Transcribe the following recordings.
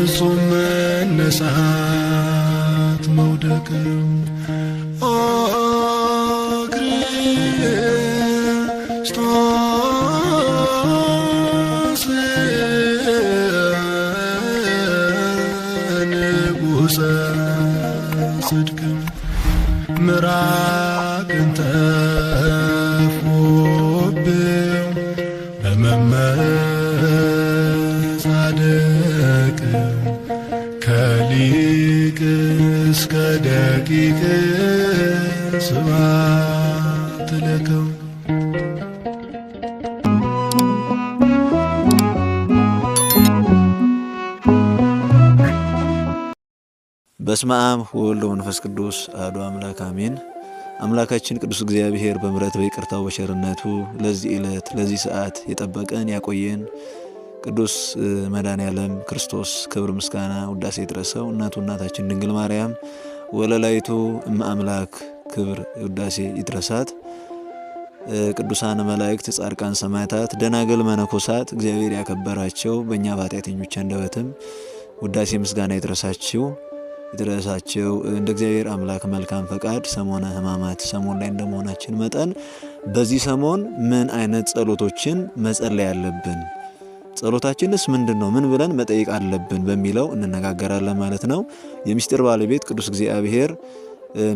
ፍጹም መነሳት መውደቅ ኦ ክርስቶስ ንጉሠ ጽድቅ ምራቅን ተፉብኝ በመመጻደቅ ከሊቅ እስከ ደቂቅ ስብሐት ለከ። በስመ አብ ወወልድ ወመንፈስ ቅዱስ አሐዱ አምላክ አሜን። አምላካችን ቅዱስ እግዚአብሔር በምሕረት በይቅርታው በቸርነቱ ለዚህ ዕለት ለዚህ ሰዓት የጠበቀን ያቆየን ቅዱስ መድኃኔዓለም ክርስቶስ ክብር ምስጋና ውዳሴ ይድረሰው። እናታችን ድንግል ማርያም ወለላይቱ እመ አምላክ ክብር ውዳሴ ይድረሳት። ቅዱሳን መላእክት፣ ጻድቃን፣ ሰማዕታት፣ ደናግል፣ መነኮሳት እግዚአብሔር ያከበራቸው በእኛ በኃጢአተኞች አንደበትም ውዳሴ ምስጋና ይድረሳቸው። እንደ እግዚአብሔር አምላክ መልካም ፈቃድ ሰሞነ ሕማማት ሰሞን ላይ እንደመሆናችን መጠን በዚህ ሰሞን ምን አይነት ጸሎቶችን መጸለይ አለብን፣ ጸሎታችንስ ምንድነው፣ ምን ብለን መጠየቅ አለብን በሚለው እንነጋገራለን ማለት ነው። የምስጢር ባለቤት ቅዱስ እግዚአብሔር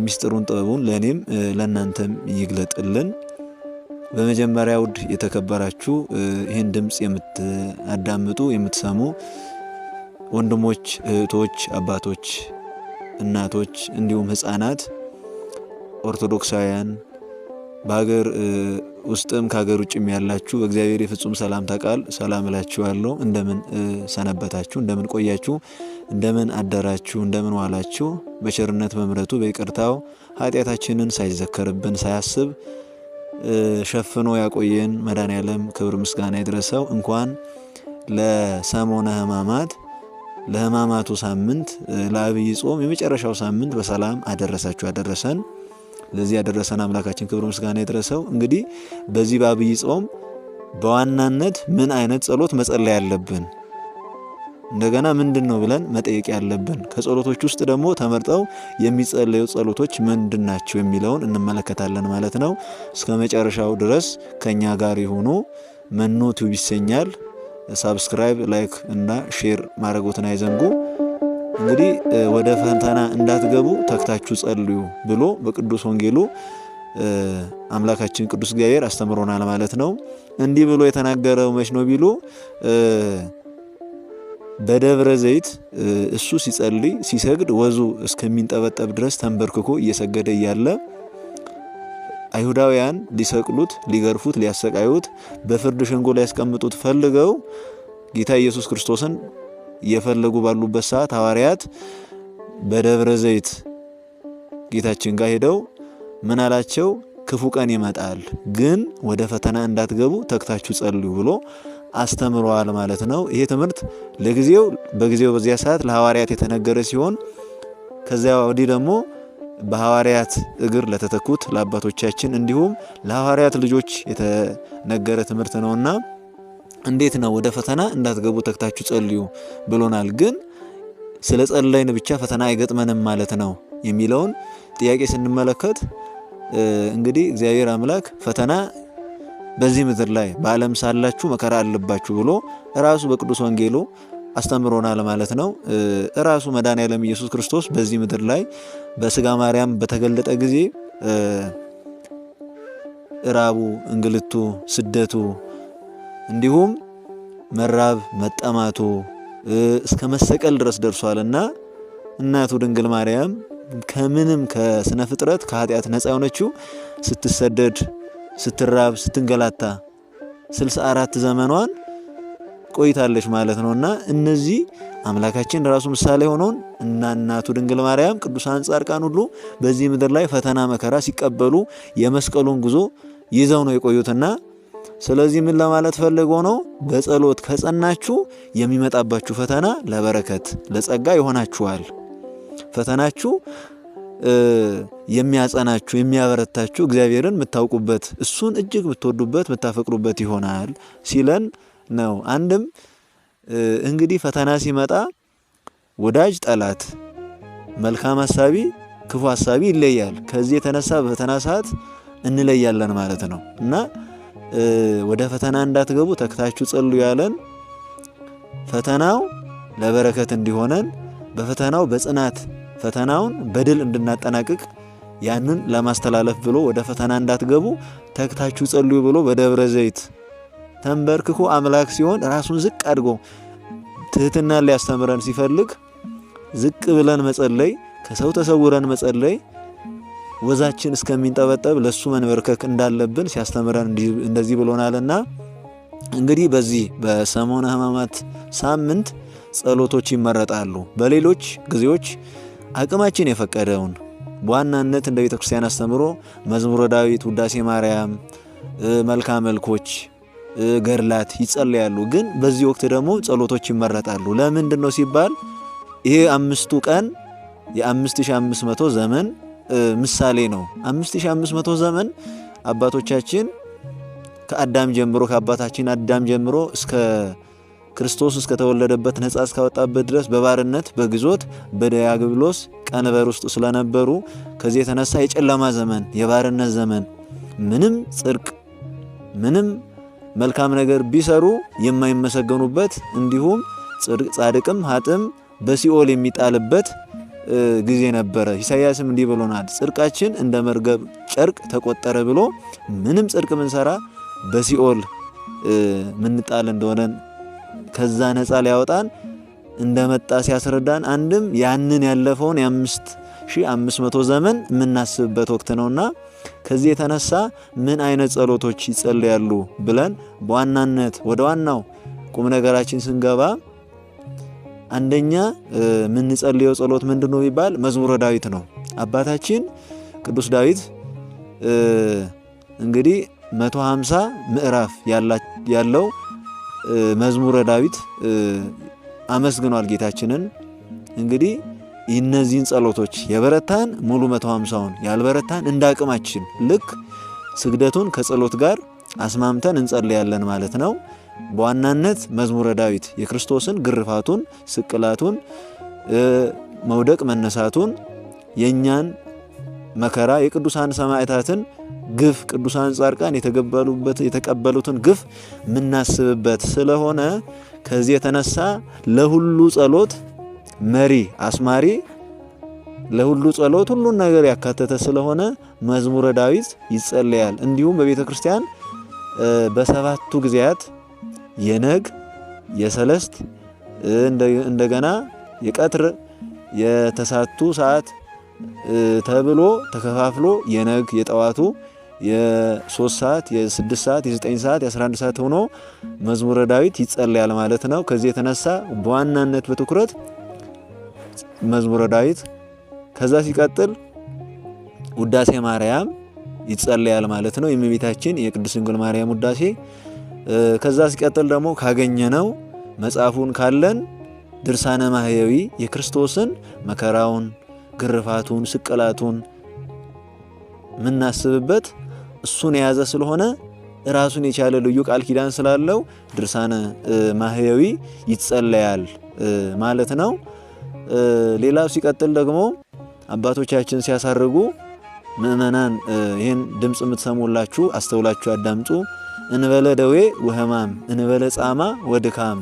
ምስጢሩን ጥበቡን ለኔም ለናንተም ይግለጥልን። በመጀመሪያ ውድ የተከበራችሁ ይህን ድምጽ የምታዳምጡ የምትሰሙ ወንድሞች፣ እህቶች፣ አባቶች፣ እናቶች እንዲሁም ህፃናት ኦርቶዶክሳውያን በሀገር ውስጥም ከሀገር ውጭም ያላችሁ በእግዚአብሔር የፍጹም ሰላምታ ቃል ሰላም እላችኋለሁ። እንደምን ሰነበታችሁ? እንደምን ቆያችሁ? እንደምን አደራችሁ? እንደምን ዋላችሁ? በቸርነት በምሕረቱ በይቅርታው ኃጢአታችንን ሳይዘከርብን ሳያስብ ሸፍኖ ያቆየን መድኃኔዓለም ክብር ምስጋና ይድረሰው። እንኳን ለሰሞነ ሕማማት ለሕማማቱ ሳምንት ለአብይ ጾም የመጨረሻው ሳምንት በሰላም አደረሳችሁ አደረሰን። ለዚህ ያደረሰን አምላካችን ክብር ምስጋና ይድረሰው። እንግዲህ በዚህ በአብይ ጾም በዋናነት ምን አይነት ጸሎት መጸለይ ያለብን፣ እንደገና ምንድነው ብለን መጠየቅ ያለብን፣ ከጸሎቶች ውስጥ ደግሞ ተመርጠው የሚጸለዩ ጸሎቶች ምንድናቸው የሚለውን እንመለከታለን ማለት ነው። እስከ መጨረሻው ድረስ ከኛ ጋር ይሁኑ። መኑ ቲዩብ ይሰኛል። ሳብስክራይብ፣ ላይክ እና ሼር ማድረጎትን አይዘንጉ። እንግዲህ ወደ ፈተና እንዳትገቡ ተግታችሁ ጸልዩ ብሎ በቅዱስ ወንጌሉ አምላካችን ቅዱስ እግዚአብሔር አስተምሮናል ማለት ነው። እንዲህ ብሎ የተናገረው መች ነው ቢሉ በደብረ ዘይት እሱ ሲጸልይ ሲሰግድ ወዙ እስከሚንጠበጠብ ድረስ ተንበርክኮ እየሰገደ እያለ አይሁዳውያን ሊሰቅሉት፣ ሊገርፉት፣ ሊያሰቃዩት በፍርድ ሸንጎ ላይ ያስቀምጡት ፈልገው ጌታ ኢየሱስ ክርስቶስን እየፈለጉ ባሉበት ሰዓት ሐዋርያት በደብረ ዘይት ጌታችን ጋር ሄደው ምን አላቸው? ክፉ ቀን ይመጣል፣ ግን ወደ ፈተና እንዳትገቡ ተግታችሁ ጸልዩ ብሎ አስተምሯል ማለት ነው። ይሄ ትምህርት በጊዜው በዚያ ሰዓት ለሐዋርያት የተነገረ ሲሆን ከዚያ ወዲህ ደግሞ በሐዋርያት እግር ለተተኩት ለአባቶቻችን እንዲሁም ለሐዋርያት ልጆች የተነገረ ትምህርት ነውና እንዴት ነው ወደ ፈተና እንዳትገቡ ተግታችሁ ጸልዩ ብሎናል። ግን ስለ ጸለይን ብቻ ፈተና አይገጥመንም ማለት ነው የሚለውን ጥያቄ ስንመለከት እንግዲህ እግዚአብሔር አምላክ ፈተና በዚህ ምድር ላይ በዓለም ሳላችሁ መከራ አለባችሁ ብሎ ራሱ በቅዱስ ወንጌሉ አስተምሮናል ማለት ነው። ራሱ መድኃኔዓለም ኢየሱስ ክርስቶስ በዚህ ምድር ላይ በስጋ ማርያም በተገለጠ ጊዜ ራቡ፣ እንግልቱ፣ ስደቱ እንዲሁም መራብ መጠማቱ እስከ መሰቀል ድረስ ደርሷልና እናቱ ድንግል ማርያም ከምንም ከስነ ፍጥረት ከኃጢአት ነፃ የሆነችው ስትሰደድ፣ ስትራብ፣ ስትንገላታ 64 ዘመኗን ቆይታለች ማለት ነውና እነዚህ አምላካችን ራሱ ምሳሌ ሆነውን እናቱ ድንግል ማርያም ቅዱሳን ጻድቃን ሁሉ በዚህ ምድር ላይ ፈተና መከራ ሲቀበሉ የመስቀሉን ጉዞ ይዘው ነው የቆዩትና ስለዚህ ምን ለማለት ፈልጎ ነው? በጸሎት ከጸናችሁ የሚመጣባችሁ ፈተና ለበረከት ለጸጋ ይሆናችኋል። ፈተናችሁ የሚያጸናችሁ የሚያበረታችሁ እግዚአብሔርን የምታውቁበት እሱን እጅግ የምትወዱበት የምታፈቅሩበት ይሆናል ሲለን ነው። አንድም እንግዲህ ፈተና ሲመጣ ወዳጅ ጠላት፣ መልካም ሐሳቢ ክፉ ሐሳቢ ይለያል። ከዚህ የተነሳ በፈተና ሰዓት እንለያለን ማለት ነው እና ወደ ፈተና እንዳትገቡ ተግታችሁ ጸልዩ ያለን ፈተናው ለበረከት እንዲሆነን በፈተናው በጽናት ፈተናውን በድል እንድናጠናቅቅ ያንን ለማስተላለፍ ብሎ ወደ ፈተና እንዳትገቡ ተግታችሁ ጸልዩ ብሎ በደብረ ዘይት ተንበርክኮ አምላክ ሲሆን ራሱን ዝቅ አድርጎ ትህትና ሊያስተምረን ሲፈልግ ዝቅ ብለን መጸለይ፣ ከሰው ተሰውረን መጸለይ፣ ወዛችን እስከሚንጠበጠብ ለሱ መንበርከክ እንዳለብን ሲያስተምረን እንደዚህ ብሎናልና እንግዲህ በዚህ በሰሞነ ሕማማት ሳምንት ጸሎቶች ይመረጣሉ። በሌሎች ጊዜዎች አቅማችን የፈቀደውን በዋናነት እንደ ቤተክርስቲያን አስተምሮ መዝሙረ ዳዊት፣ ውዳሴ ማርያም፣ መልካ መልኮች፣ ገድላት ይጸልያሉ። ግን በዚህ ወቅት ደግሞ ጸሎቶች ይመረጣሉ። ለምንድን ነው ሲባል ይሄ 5ቱ ቀን የ5500 ዘመን ምሳሌ ነው። 5500 ዘመን አባቶቻችን ከአዳም ጀምሮ ከአባታችን አዳም ጀምሮ እስከ ክርስቶስ እስከተወለደበት ነጻ እስካወጣበት ድረስ በባርነት በግዞት በዲያብሎስ ቀንበር ውስጥ ስለነበሩ ከዚህ የተነሳ የጨለማ ዘመን የባርነት ዘመን ምንም ጽድቅ ምንም መልካም ነገር ቢሰሩ የማይመሰገኑበት እንዲሁም ጻድቅም ኃጥም በሲኦል የሚጣልበት ጊዜ ነበረ። ኢሳይያስም እንዲህ ብሎናል፣ ጽድቃችን እንደ መርገብ ጨርቅ ተቆጠረ ብሎ ምንም ጽድቅ ምንሰራ በሲኦል ምንጣል እንደሆነ ከዛ ነፃ ሊያወጣን እንደመጣ ሲያስረዳን አንድም ያንን ያለፈውን የ5500 ዘመን የምናስብበት ወቅት ነውና ከዚህ የተነሳ ምን አይነት ጸሎቶች ይጸልያሉ ብለን በዋናነት ወደ ዋናው ቁም ነገራችን ስንገባ አንደኛ የምንጸልየው ጸሎት ምንድነው ቢባል መዝሙረ ዳዊት ነው። አባታችን ቅዱስ ዳዊት እንግዲህ 150 ምዕራፍ ያለው መዝሙረ ዳዊት አመስግኗል ጌታችንን። እንግዲህ እነዚህን ጸሎቶች የበረታን ሙሉ 150ውን ያልበረታን እንዳቅማችን ልክ ስግደቱን ከጸሎት ጋር አስማምተን እንጸልያለን ማለት ነው። በዋናነት መዝሙረ ዳዊት የክርስቶስን ግርፋቱን፣ ስቅላቱን፣ መውደቅ መነሳቱን፣ የኛን መከራ፣ የቅዱሳን ሰማዕታትን ግፍ፣ ቅዱሳን ጻድቃን የተቀበሉትን ግፍ ምናስብበት ስለሆነ ከዚህ የተነሳ ለሁሉ ጸሎት መሪ አስማሪ ለሁሉ ጸሎት ሁሉን ነገር ያካተተ ስለሆነ መዝሙረ ዳዊት ይጸለያል። እንዲሁም በቤተ ክርስቲያን በሰባቱ ጊዜያት የነግ የሰለስት እንደገና የቀትር የተሳቱ ሰዓት ተብሎ ተከፋፍሎ የነግ የጠዋቱ የ3 ሰዓት የ6 ሰዓት የ9 ሰዓት የ11 ሰዓት ሆኖ መዝሙረ ዳዊት ይጸለያል ማለት ነው። ከዚህ የተነሳ በዋናነት በትኩረት መዝሙረ ዳዊት ከዛ ሲቀጥል ውዳሴ ማርያም ይጸለያል ማለት ነው። የእመቤታችን የቅድስት ድንግል ማርያም ውዳሴ ከዛ ሲቀጥል ደግሞ ካገኘነው መጽሐፉን ካለን ድርሳነ ማህየዊ የክርስቶስን መከራውን፣ ግርፋቱን፣ ስቅላቱን ምናስብበት እሱን የያዘ ስለሆነ ራሱን የቻለ ልዩ ቃል ኪዳን ስላለው ድርሳነ ማህየዊ ይጸለያል ማለት ነው። ሌላው ሲቀጥል ደግሞ አባቶቻችን ሲያሳርጉ ምእመናን ይህን ድምጽ የምትሰሙላችሁ አስተውላችሁ አዳምጡ። እንበለ ደዌ ወህማም እንበለ ጻማ ወድካም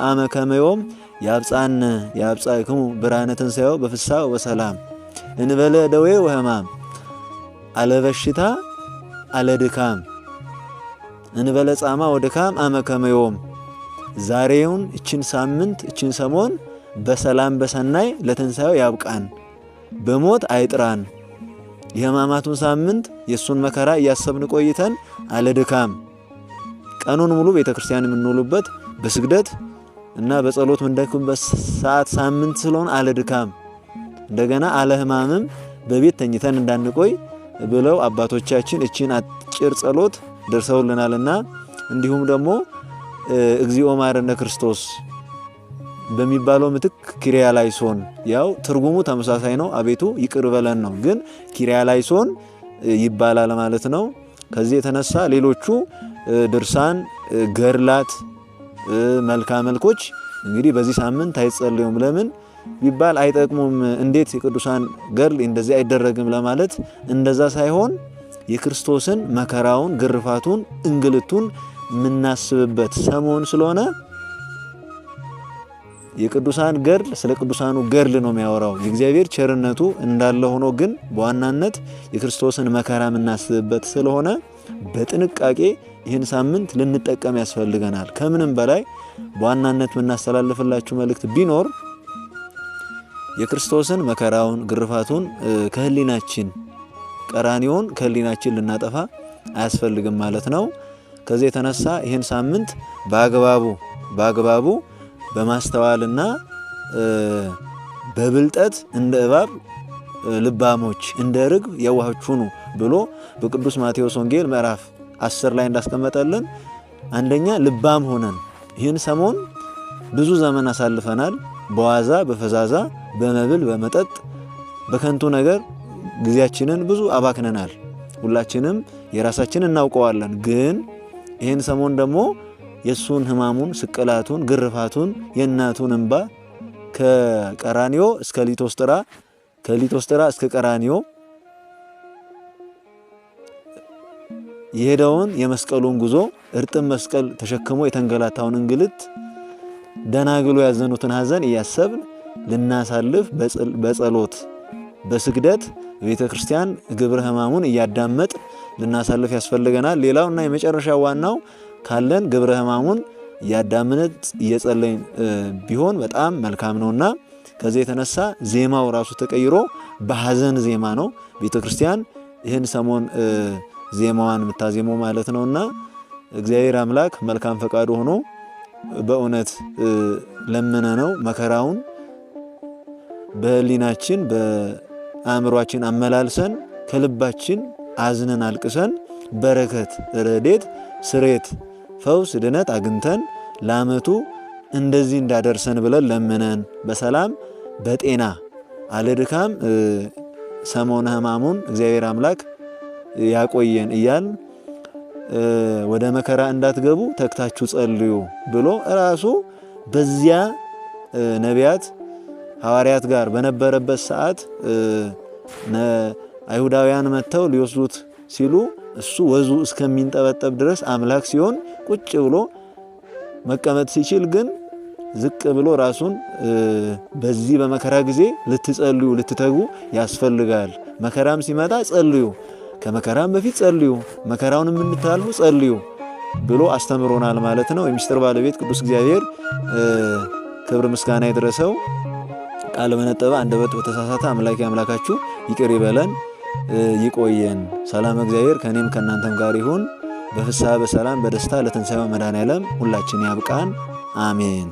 አመከመዮም ያብጻክሙ ብርሃነ ትንሣኤው በፍስሐ ወሰላም። እንበለ ደዌ ወህማም አለበሽታ አለድካም እንበለ ጻማ ወድካም አመከመዮም። ዛሬውን እችን ሳምንት እችን ሰሞን በሰላም በሰናይ ለትንሣኤው ያብቃን፣ በሞት አይጥራን። የሕማማቱን ሳምንት የሱን መከራ እያሰብን ቆይተን አለድካም ቀኑን ሙሉ ቤተክርስቲያን የምንውሉበት በስግደት እና በጸሎት ምንደክምበት ሰዓት ሳምንት ስለሆነ አለድካም እንደገና አለህማምም በቤት ተኝተን እንዳንቆይ ብለው አባቶቻችን እቺን አጭር ጸሎት ደርሰውልናልና እንዲሁም ደግሞ እግዚኦ ማረነ ክርስቶስ በሚባለው ምትክ ኪርያላይሶን ያው ትርጉሙ ተመሳሳይ ነው። አቤቱ ይቅር በለን ነው፣ ግን ኪርያላይሶን ይባላል ማለት ነው። ከዚህ የተነሳ ሌሎቹ ድርሳን፣ ገድላት፣ መልካ መልኮች እንግዲህ በዚህ ሳምንት አይጸልዩም ለምን ቢባል አይጠቅሙም፣ እንዴት የቅዱሳን ገድል እንደዚህ አይደረግም ለማለት እንደዛ ሳይሆን የክርስቶስን መከራውን፣ ግርፋቱን፣ እንግልቱን የምናስብበት ሰሞን ስለሆነ የቅዱሳን ገድል ስለ ቅዱሳኑ ገድል ነው የሚያወራው። የእግዚአብሔር ቸርነቱ እንዳለ ሆኖ ግን በዋናነት የክርስቶስን መከራ የምናስብበት ስለሆነ በጥንቃቄ ይህን ሳምንት ልንጠቀም ያስፈልገናል። ከምንም በላይ በዋናነት የምናስተላልፍላችሁ መልእክት ቢኖር የክርስቶስን መከራውን፣ ግርፋቱን ከህሊናችን ቀራንዮውን ከህሊናችን ልናጠፋ አያስፈልግም ማለት ነው። ከዚህ የተነሳ ይህን ሳምንት በአግባቡ በማስተዋልና በብልጠት እንደ እባብ ልባሞች እንደ ርግብ የዋሆች ሁኑ ብሎ በቅዱስ ማቴዎስ ወንጌል ምዕራፍ 10 ላይ እንዳስቀመጠልን አንደኛ ልባም ሆነን ይህን ሰሞን ብዙ ዘመን አሳልፈናል። በዋዛ በፈዛዛ በመብል በመጠጥ በከንቱ ነገር ጊዜያችንን ብዙ አባክነናል። ሁላችንም የራሳችንን እናውቀዋለን። ግን ይህን ሰሞን ደግሞ የሱን ህማሙን፣ ስቅላቱን፣ ግርፋቱን፣ የእናቱን እንባ ከቀራንዮ እስከ ሊቶስጥራ ከሊቶስጥራ እስከ ቀራንዮ የሄደውን የመስቀሉን ጉዞ እርጥብ መስቀል ተሸክሞ የተንገላታውን እንግልት ደናግሎ ያዘኑትን ሐዘን እያሰብን ልናሳልፍ በጸሎት በስግደት ቤተ ክርስቲያን ግብረ ህማሙን እያዳመጥ ልናሳልፍ ያስፈልገናል። ሌላውና የመጨረሻው ዋናው ካለን ግብረ ህማሙን እያዳመጥ እየጸለይን ቢሆን በጣም መልካም ነውና ከዚህ የተነሳ ዜማው ራሱ ተቀይሮ በሐዘን ዜማ ነው ቤተ ክርስቲያን ይህን ሰሞን ዜማዋን የምታዜመው ማለት ነውና እግዚአብሔር አምላክ መልካም ፈቃዱ ሆኖ በእውነት ለምነነው መከራውን በህሊናችን በአእምሯችን አመላልሰን ከልባችን አዝነን አልቅሰን በረከት፣ ረድኤት፣ ስሬት፣ ፈውስ፣ ድነት አግኝተን ለዓመቱ እንደዚህ እንዳደርሰን ብለን ለምነን በሰላም በጤና አለድካም ሰሞነ ህማሙን እግዚአብሔር አምላክ ያቆየን እያል ወደ መከራ እንዳትገቡ ተግታችሁ ጸልዩ ብሎ ራሱ በዚያ ነቢያት ሐዋርያት ጋር በነበረበት ሰዓት አይሁዳውያን መተው ሊወስዱት ሲሉ እሱ ወዙ እስከሚንጠበጠብ ድረስ አምላክ ሲሆን ቁጭ ብሎ መቀመጥ ሲችል ግን ዝቅ ብሎ ራሱን በዚህ በመከራ ጊዜ ልትጸልዩ ልትተጉ ያስፈልጋል። መከራም ሲመጣ ጸልዩ፣ ከመከራም በፊት ጸልዩ፣ መከራውን የምንታልፉ ጸልዩ ብሎ አስተምሮናል ማለት ነው። የሚስጥር ባለቤት ቅዱስ እግዚአብሔር ክብር ምስጋና ይድረሰው። ቃል በነጠበ አንደበት በተሳሳተ አምላካችሁ ይቅር ይበለን ይቆየን። ሰላም እግዚአብሔር ከኔም ከናንተም ጋር ይሁን። በፍስሐ በሰላም በደስታ ለትንሣኤው መድኃኔዓለም ሁላችን ያብቃን። አሜን።